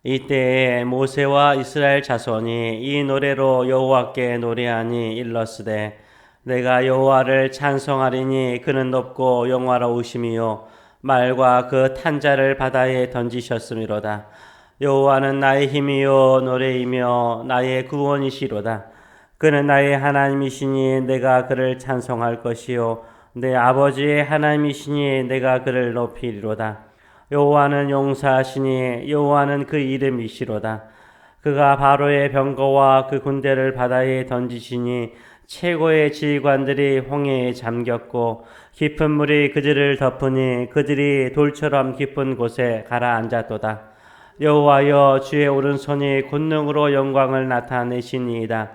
이때에 모세와 이스라엘 자손이 이 노래로 여호와께 노래하니 일렀으되 내가 여호와를 찬송하리니 그는 높고 영화로우심이요 말과 그 탄자를 바다에 던지셨음이로다. 여호와는 나의 힘이요 노래이며 나의 구원이시로다. 그는 나의 하나님이시니 내가 그를 찬송할 것이요 내 아버지의 하나님이시니 내가 그를 높이리로다. 여호와는 용사하시니 여호와는 그 이름이시로다. 그가 바로의 병거와 그 군대를 바다에 던지시니 최고의 지휘관들이 홍해에 잠겼고 깊은 물이 그들을 덮으니 그들이 돌처럼 깊은 곳에 가라앉았도다. 여호와여 주의 오른손이 권능으로 영광을 나타내시니이다.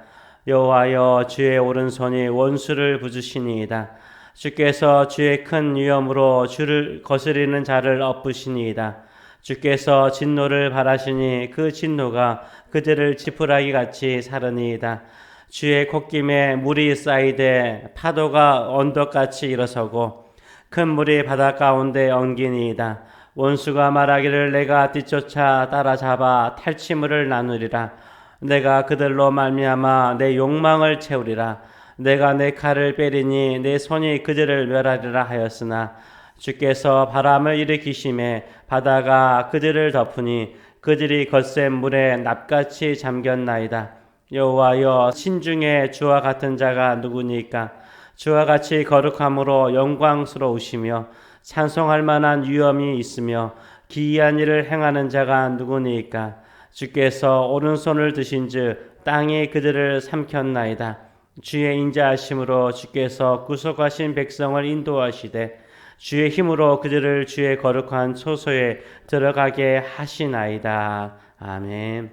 여호와여 주의 오른손이 원수를 부수시니이다. 주께서 주의 큰 위엄으로 주를 거스리는 자를 엎으시니이다. 주께서 진노를 발하시니 그 진노가 그들을 지푸라기 같이 사르니이다. 주의 콧김에 물이 쌓이되 파도가 언덕같이 일어서고 큰 물이 바다 가운데 엉기니이다. 원수가 말하기를 내가 뒤쫓아 따라잡아 탈취물을 나누리라. 내가 그들로 말미암아 내 욕망을 채우리라. 내가 내 칼을 빼리니 내 손이 그들을 멸하리라 하였으나 주께서 바람을 일으키심에 바다가 그들을 덮으니 그들이 거센 물에 납같이 잠겼나이다. 여호와여 신중에 주와 같은 자가 누구니까? 주와 같이 거룩함으로 영광스러우시며 찬송할 만한 위엄이 있으며 기이한 일을 행하는 자가 누구니까? 주께서 오른손을 드신즉 땅이 그들을 삼켰나이다. 주의 인자하심으로 주께서 구속하신 백성을 인도하시되 주의 힘으로 그들을 주의 거룩한 초소에 들어가게 하시나이다. 아멘.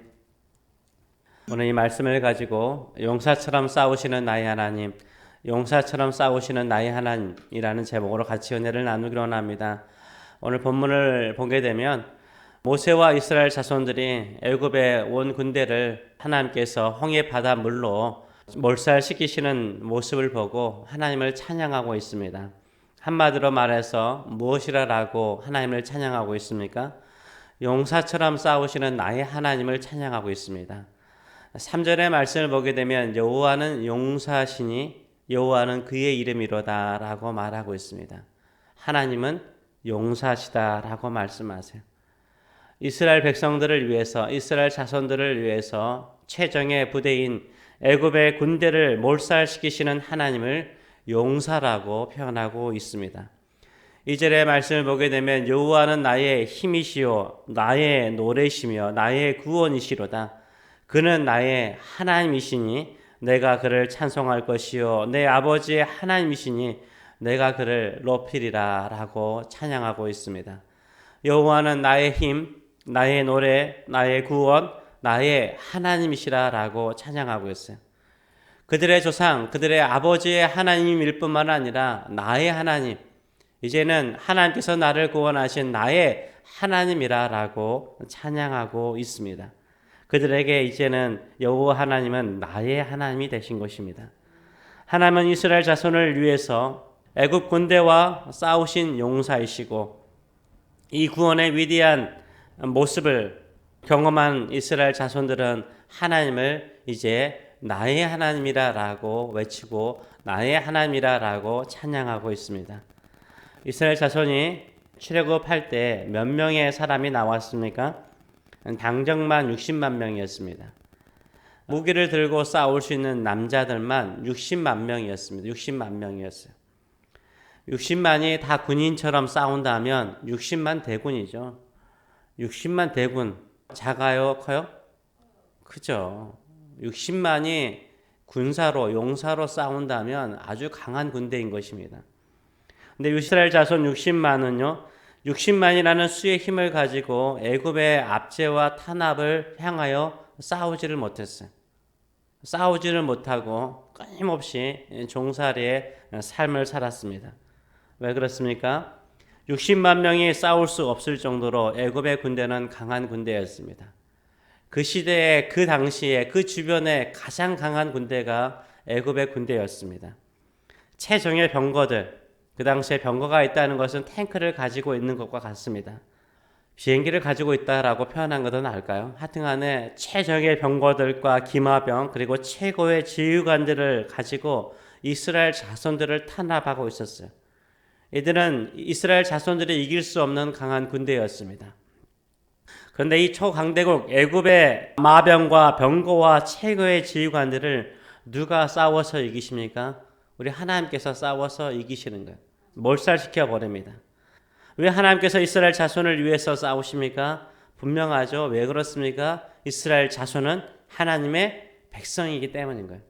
오늘 이 말씀을 가지고 용사처럼 싸우시는 나의 하나님, 용사처럼 싸우시는 나의 하나님이라는 제목으로 같이 은혜를 나누기로 합니다. 오늘 본문을 보게 되면 모세와 이스라엘 자손들이 애굽에 온 군대를 하나님께서 홍해 바다 물로 몰살시키시는 모습을 보고 하나님을 찬양하고 있습니다. 한마디로 말해서 무엇이라고 하나님을 찬양하고 있습니까? 용사처럼 싸우시는 나의 하나님을 찬양하고 있습니다. 3절의 말씀을 보게 되면 여호와는 용사시니 여호와는 그의 이름이로다 라고 말하고 있습니다. 하나님은 용사시다 라고 말씀하세요. 이스라엘 백성들을 위해서, 이스라엘 자손들을 위해서 최정의 부대인 애굽의 군대를 몰살시키시는 하나님을 용사라고 표현하고 있습니다. 2절의 말씀을 보게 되면 여호와는 나의 힘이시요 나의 노래시며 나의 구원이시로다. 그는 나의 하나님이시니 내가 그를 찬송할 것이요 내 아버지의 하나님이시니 내가 그를 높이리라 라고 찬양하고 있습니다. 여호와는 나의 힘, 나의 노래, 나의 구원, 나의 하나님이시라 라고 찬양하고 있어요. 그들의 조상, 그들의 아버지의 하나님일 뿐만 아니라 나의 하나님, 이제는 하나님께서 나를 구원하신 나의 하나님이라 라고 찬양하고 있습니다. 그들에게 이제는 여호와 하나님은 나의 하나님이 되신 것입니다. 하나님은 이스라엘 자손을 위해서 애굽 군대와 싸우신 용사이시고 이 구원의 위대한 모습을 경험한 이스라엘 자손들은 하나님을 이제 나의 하나님이라고 외치고 나의 하나님이라고 찬양하고 있습니다. 이스라엘 자손이 출애굽할 때 몇 명의 사람이 나왔습니까? 당정만 60만 명이었습니다. 무기를 들고 싸울 수 있는 남자들만 60만 명이었습니다. 60만 명이었어요. 60만이 다 군인처럼 싸운다면 60만 대군이죠. 60만 대군 작아요? 커요? 크죠. 60만이 군사로 용사로 싸운다면 아주 강한 군대인 것입니다. 근데 이스라엘 자손 60만은요. 60만이라는 수의 힘을 가지고 애굽의 압제와 탄압을 향하여 싸우지를 못했어요. 싸우지를 못하고 끊임없이 종살이의 삶을 살았습니다. 왜 그렇습니까? 60만 명이 싸울 수 없을 정도로 애굽의 군대는 강한 군대였습니다. 그 시대에 그 당시에 그 주변에 가장 강한 군대가 애굽의 군대였습니다. 최정예 병거들, 그 당시에 병거가 있다는 것은 탱크를 가지고 있는 것과 같습니다. 비행기를 가지고 있다라고 표현한 것은 알까요? 하여튼간에 최적의 병거들과 기마병 그리고 최고의 지휘관들을 가지고 이스라엘 자손들을 탄압하고 있었어요. 이들은 이스라엘 자손들이 이길 수 없는 강한 군대였습니다. 그런데 이 초강대국 애굽의 마병과 병거와 최고의 지휘관들을 누가 싸워서 이기십니까? 우리 하나님께서 싸워서 이기시는 거예요. 몰살시켜 버립니다. 왜 하나님께서 이스라엘 자손을 위해서 싸우십니까? 분명하죠. 왜 그렇습니까? 이스라엘 자손은 하나님의 백성이기 때문인 거예요.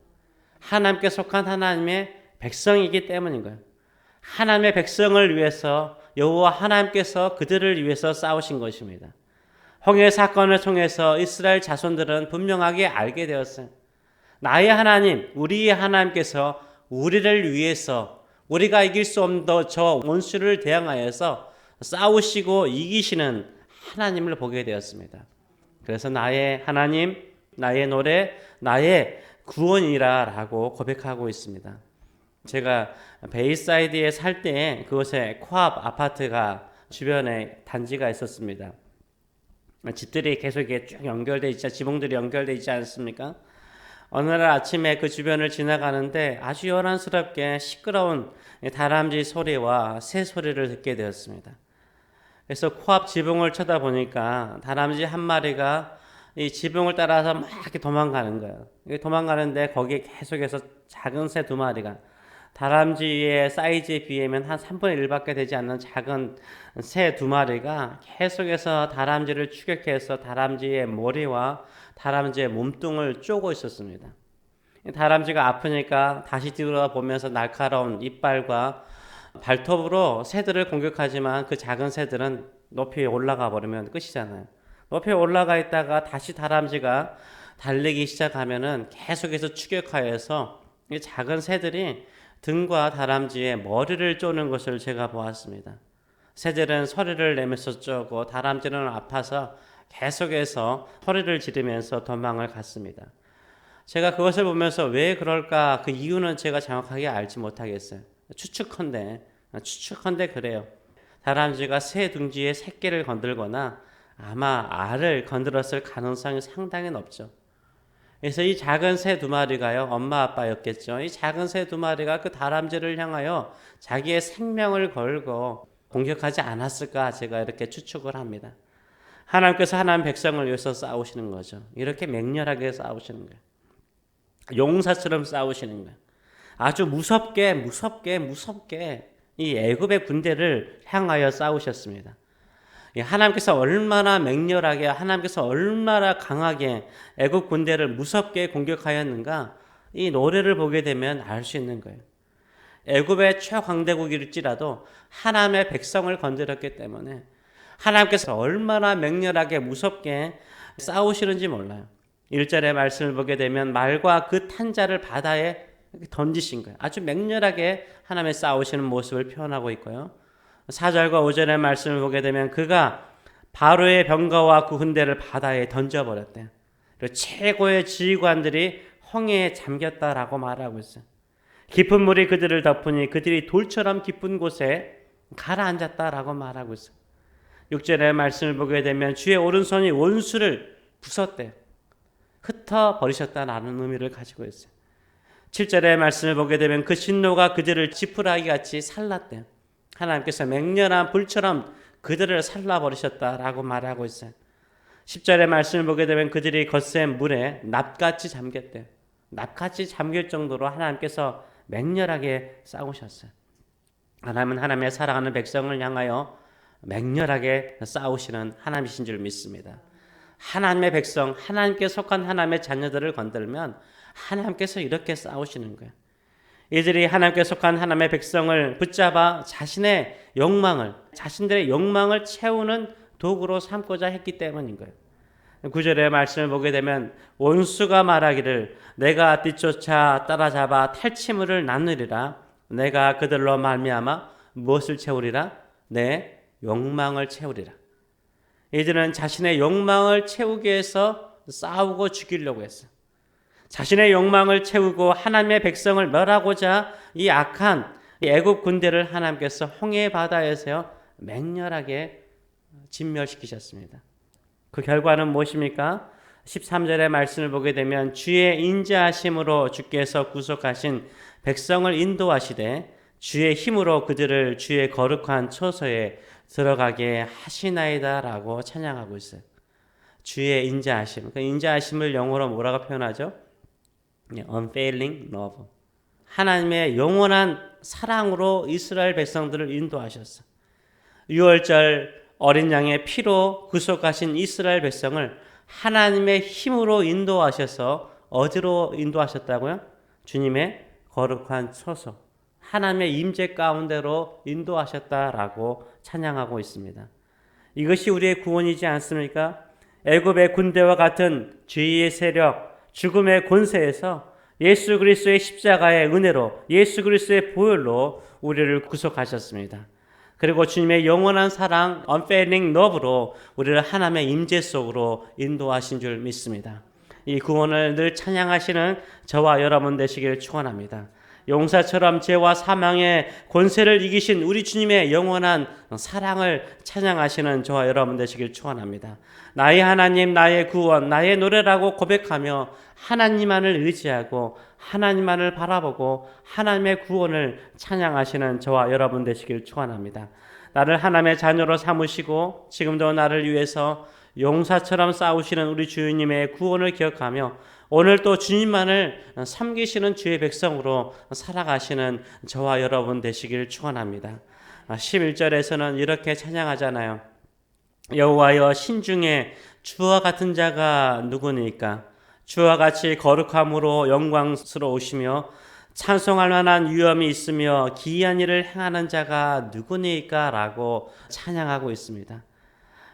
하나님께 속한 하나님의 백성이기 때문인 거예요. 하나님의 백성을 위해서 여호와 하나님께서 그들을 위해서 싸우신 것입니다. 홍해 사건을 통해서 이스라엘 자손들은 분명하게 알게 되었어요. 나의 하나님, 우리의 하나님께서 우리를 위해서 우리가 이길 수 없는 저 원수를 대항하여서 싸우시고 이기시는 하나님을 보게 되었습니다. 그래서 나의 하나님, 나의 노래, 나의 구원이라고 고백하고 있습니다. 제가 베이사이드에 살 때 그곳에 코앞 아파트가 주변에 단지가 있었습니다. 집들이 계속 쭉 연결돼 있지, 지붕들이 연결돼 있지 않습니까? 어느 날 아침에 그 주변을 지나가는데 아주 요란스럽게 시끄러운 다람쥐 소리와 새 소리를 듣게 되었습니다. 그래서 코앞 지붕을 쳐다보니까 다람쥐 한 마리가 이 지붕을 따라서 막 이렇게 도망가는 거예요. 도망가는데 거기에 계속해서 작은 새 두 마리가 다람쥐의 사이즈에 비하면 한 3분의 1밖에 되지 않는 작은 새 두 마리가 계속해서 다람쥐를 추격해서 다람쥐의 머리와 다람쥐의 몸뚱을 쪼고 있었습니다. 다람쥐가 아프니까 다시 뒤돌아보면서 날카로운 이빨과 발톱으로 새들을 공격하지만 그 작은 새들은 높이 올라가 버리면 끝이잖아요. 높이 올라가 있다가 다시 다람쥐가 달리기 시작하면은 계속해서 추격하여서 이 작은 새들이 등과 다람쥐의 머리를 쪼는 것을 제가 보았습니다. 새들은 소리를 내면서 쪼고 다람쥐는 아파서 계속해서 소리를 지르면서 도망을 갔습니다. 제가 그것을 보면서 왜 그럴까 그 이유는 제가 정확하게 알지 못하겠어요. 추측컨대 그래요. 다람쥐가 새 둥지의 새끼를 건들거나 아마 알을 건드렸을 가능성이 상당히 높죠. 그래서 이 작은 새 두 마리가요, 엄마 아빠였겠죠. 이 작은 새 두 마리가 그 다람쥐를 향하여 자기의 생명을 걸고 공격하지 않았을까 제가 이렇게 추측을 합니다. 하나님께서 하나님 백성을 위해서 싸우시는 거죠. 이렇게 맹렬하게 싸우시는 거예요. 용사처럼 싸우시는 거예요. 아주 무섭게 이 애굽의 군대를 향하여 싸우셨습니다. 하나님께서 얼마나 맹렬하게, 하나님께서 얼마나 강하게 애굽 군대를 무섭게 공격하였는가, 이 노래를 보게 되면 알 수 있는 거예요. 애굽의 최강대국일지라도 하나님의 백성을 건드렸기 때문에 하나님께서 얼마나 맹렬하게 무섭게 싸우시는지 몰라요. 1절의 말씀을 보게 되면 말과 그 탄자를 바다에 던지신 거예요. 아주 맹렬하게 하나님의 싸우시는 모습을 표현하고 있고요. 4절과 5절의 말씀을 보게 되면 그가 바로의 병거와 그 군대를 바다에 던져버렸대요. 그리고 최고의 지휘관들이 홍해에 잠겼다라고 말하고 있어요. 깊은 물이 그들을 덮으니 그들이 돌처럼 깊은 곳에 가라앉았다라고 말하고 있어요. 6절의 말씀을 보게 되면 주의 오른손이 원수를 부쉈대요. 흩어버리셨다라는 의미를 가지고 있어요. 7절의 말씀을 보게 되면 그 진노가 그들을 지푸라기 같이 살랐대요. 하나님께서 맹렬한 불처럼 그들을 살라버리셨다라고 말하고 있어요. 10절의 말씀을 보게 되면 그들이 거센 물에 납같이 잠겼대요. 납같이 잠길 정도로 하나님께서 맹렬하게 싸우셨어요. 하나님은 하나님의 사랑하는 백성을 향하여 맹렬하게 싸우시는 하나님이신 줄 믿습니다. 하나님의 백성, 하나님께 속한 하나님의 자녀들을 건들면 하나님께서 이렇게 싸우시는 거예요. 이들이 하나님께 속한 하나님의 백성을 붙잡아 자신들의 욕망을 채우는 도구로 삼고자 했기 때문인 거예요. 9절의 말씀을 보게 되면 원수가 말하기를 내가 뒤쫓아 따라잡아 탈취물을 나누리라. 내가 그들로 말미암아 무엇을 채우리라? 내 욕망을 채우리라. 이들은 자신의 욕망을 채우기 위해서 싸우고 죽이려고 했어요. 자신의 욕망을 채우고 하나님의 백성을 멸하고자 이 악한 애굽 군대를 하나님께서 홍해 바다에서 맹렬하게 진멸시키셨습니다. 그 결과는 무엇입니까? 13절의 말씀을 보게 되면 주의 인자하심으로 주께서 구속하신 백성을 인도하시되 주의 힘으로 그들을 주의 거룩한 처소에 들어가게 하시나이다라고 찬양하고 있어요. 주의 인자하심. 그 인자하심을 영어로 뭐라고 표현하죠? Unfailing love. 하나님의 영원한 사랑으로 이스라엘 백성들을 인도하셨어. 유월절 어린 양의 피로 구속하신 이스라엘 백성을 하나님의 힘으로 인도하셔서 어디로 인도하셨다고요? 주님의 거룩한 처소, 하나님의 임재 가운데로 인도하셨다라고 찬양하고 있습니다. 이것이 우리의 구원이지 않습니까? 애굽의 군대와 같은 죄의 세력, 죽음의 권세에서 예수 그리스도의 십자가의 은혜로, 예수 그리스도의 보혈로 우리를 구속하셨습니다. 그리고 주님의 영원한 사랑, unfailing love로 우리를 하나님의 임재 속으로 인도하신 줄 믿습니다. 이 구원을 늘 찬양하시는 저와 여러분 되시길 축원합니다. 용사처럼 죄와 사망의 권세를 이기신 우리 주님의 영원한 사랑을 찬양하시는 저와 여러분 되시길 축원합니다. 나의 하나님, 나의 구원, 나의 노래라고 고백하며 하나님만을 의지하고 하나님만을 바라보고 하나님의 구원을 찬양하시는 저와 여러분 되시길 축원합니다. 나를 하나님의 자녀로 삼으시고 지금도 나를 위해서 용사처럼 싸우시는 우리 주님의 구원을 기억하며 오늘 또 주님만을 섬기시는 주의 백성으로 살아가시는 저와 여러분 되시길 축원합니다. 11절에서는 이렇게 찬양하잖아요. 여호와여 신중에 주와 같은 자가 누구니까? 주와 같이 거룩함으로 영광스러우시며 찬송할 만한 위엄이 있으며 기이한 일을 행하는 자가 누구니까? 라고 찬양하고 있습니다.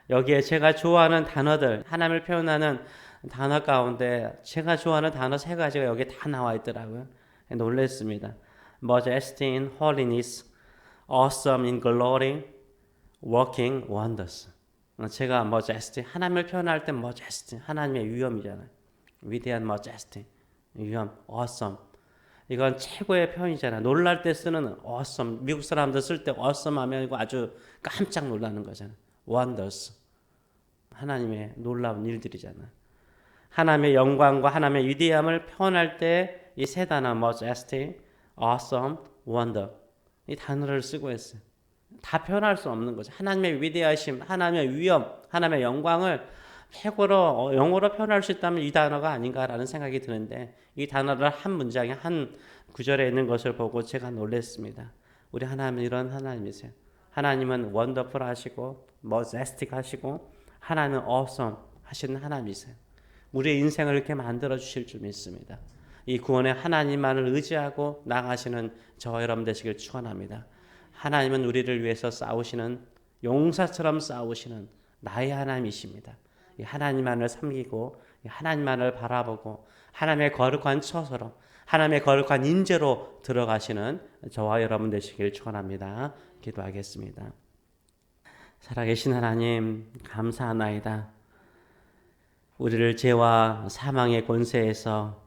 여기에 제가 좋아하는 단어들, 하나님을 표현하는 단어 가운데 제가 좋아하는 단어 3가지가 여기에 다 나와 있더라고요. 놀랐습니다. Majesty in holiness, awesome in glory, working wonders. 제가 majesty, 하나님을 표현할 때 majesty, 하나님의 위엄이잖아요. 위대한 majesty, 위엄, awesome. 이건 최고의 표현이잖아요. 놀랄 때 쓰는 awesome. 미국 사람들 쓸 때 awesome 하면 이거 아주 깜짝 놀라는 거잖아요. wonders. 하나님의 놀라운 일들이잖아요. 하나님의 영광과 하나님의 위대함을 표현할 때 이 3단어 majesty, awesome, wonder 이 단어를 쓰고 있어요. 다 표현할 수 없는 거죠. 하나님의 위대하심, 하나님의 위엄, 하나님의 영광을 최고로 영어로 표현할 수 있다면 이 단어가 아닌가라는 생각이 드는데 이 단어를 한 문장에 한 구절에 있는 것을 보고 제가 놀랐습니다. 우리 하나님은 이런 하나님이세요. 하나님은 원더풀 하시고 majestic 하시고 하나님은 awesome 하시는 하나님이세요. 우리의 인생을 이렇게 만들어 주실 줄 믿습니다. 이 구원에 하나님만을 의지하고 나가시는 저와 여러분 되시길 축원합니다. 하나님은 우리를 위해서 싸우시는 용사처럼 싸우시는 나의 하나님이십니다. 이 하나님만을 섬기고 이 하나님만을 바라보고 하나님의 거룩한 처소로 하나님의 거룩한 임재로 들어가시는 저와 여러분 되시길 축원합니다. 기도하겠습니다. 살아계신 하나님 감사하나이다. 우리를 죄와 사망의 권세에서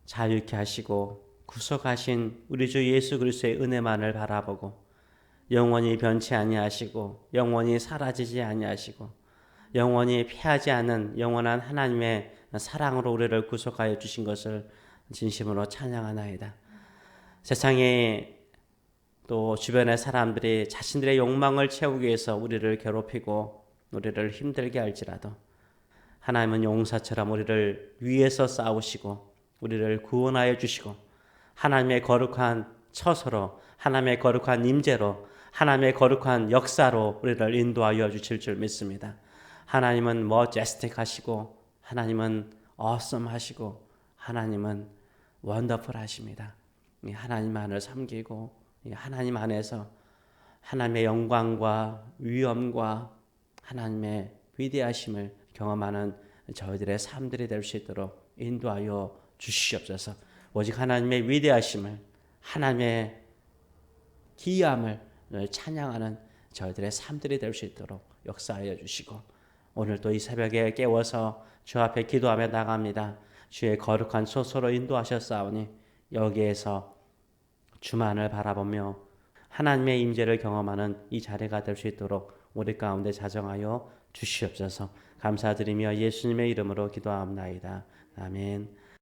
자유케 하시고 구속하신 우리 주 예수 그리스도의 은혜만을 바라보고 영원히 변치 아니하시고 영원히 사라지지 아니하시고 영원히 패하지 않은 영원한 하나님의 사랑으로 우리를 구속하여 주신 것을 진심으로 찬양하나이다. 세상에 또 주변의 사람들이 자신들의 욕망을 채우기 위해서 우리를 괴롭히고 우리를 힘들게 할지라도 하나님은 용사처럼 우리를 위해서 싸우시고 우리를 구원하여 주시고 하나님의 거룩한 처소로 하나님의 거룩한 임재로 하나님의 거룩한 역사로 우리를 인도하여 주실 줄 믿습니다. 하나님은 majestic 하시고 하나님은 awesome 하시고 하나님은 wonderful 하십니다. 하나님만을 섬기고 하나님 안에서 하나님의 영광과 위엄과 하나님의 위대하심을 경험하는 저희들의 삶들이 될 수 있도록 인도하여 주시옵소서. 오직 하나님의 위대하심을 하나님의 기이함을 찬양하는 저희들의 삶들이 될 수 있도록 역사하여 주시고 오늘 또 이 새벽에 깨워서 주 앞에 기도하며 나갑니다. 주의 거룩한 소서로 인도하셨사오니 여기에서 주만을 바라보며 하나님의 임재를 경험하는 이 자리가 될 수 있도록 우리 가운데 자정하여 주시옵소서. 감사드리며 예수님의 이름으로 기도하옵나이다. 아멘.